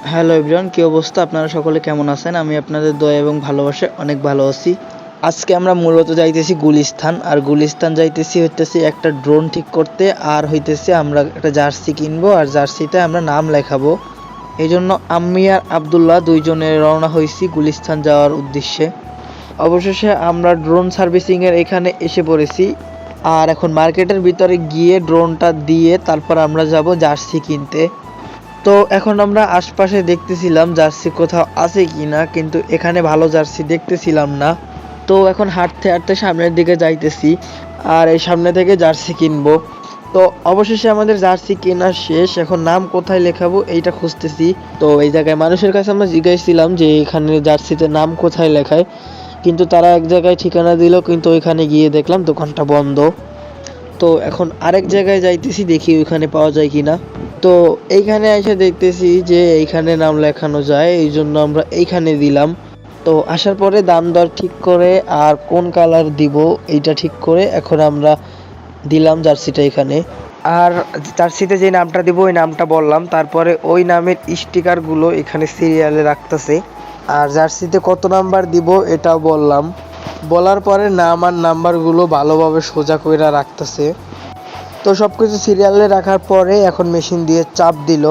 Hello everyone, কি অবস্থা? আপনারা সকলে কেমন আছেন? আমি আপনাদের দয়া এবং ভালোবাসায় অনেক ভালো আছি। আজকে আমরা মূলত যাইতেছি গুলিস্তান, আর গুলিস্তান হইতেছি একটা ড্রোন ঠিক করতে, আর হইতেছে আমরা একটা জার্সি কিনবো, আর জার্সিতে আমরা নাম লেখাবো। এই জন্য আমি আর আবদুল্লাহ দুইজনে রওনা হয়েছি গুলিস্তান যাওয়ার উদ্দেশ্যে। অবশেষে আমরা ড্রোন সার্ভিসিংয়ের এখানে এসে পড়েছি, আর এখন মার্কেটের ভিতরে গিয়ে ড্রোনটা দিয়ে তারপর আমরা যাব জার্সি কিনতে। তো এখন আমরা আশপাশে দেখতেছিলাম জার্সি কোথাও আছে কিনা, কিন্তু এখানে ভালো জার্সি দেখতেছিলাম না। তো এখন হাঁটতে হাঁটতে সামনের দিকে যাইতেছি, আর এই সামনে থেকে জার্সি কিনবো। তো অবশেষে আমাদের জার্সি কেনা শেষ, এখন নাম কোথায় লেখাবো এইটা খুঁজতেছি। তো এই জায়গায় মানুষের কাছে আমরা জিজ্ঞাসছিলাম যে এখানে জার্সিতে নাম কোথায় লেখায়, কিন্তু তারা এক জায়গায় ঠিকানা দিল, কিন্তু ওইখানে গিয়ে দেখলাম দোকানটা বন্ধ। তো এখন আরেক জায়গায় যাইতেছি, দেখি ওইখানে পাওয়া যায় কিনা। তো এইখানে এসে দেখতেছি যে এইখানে নাম লেখানো যায়, এই জন্য আমরা এইখানে দিলাম। তো আসার পরে দাম দর ঠিক করে আর কোন কালার দিব এইটা ঠিক করে এখন আমরা দিলাম জার্সিটা এখানে। আর জার্সিতে যে নামটা দিব ওই নামটা বললাম, তারপরে ওই নামের স্টিকারগুলো এখানে সিরিয়ালে রাখতেছে। আর জার্সিতে কত নাম্বার দিব এটাও বললাম। বলার পরে নাম আর নাম্বারগুলো ভালোভাবে সোজা কইরা রাখতেছে। তো সবকিছু সিরিয়ালে রাখার পরে এখন মেশিন দিয়ে চাপ দিল।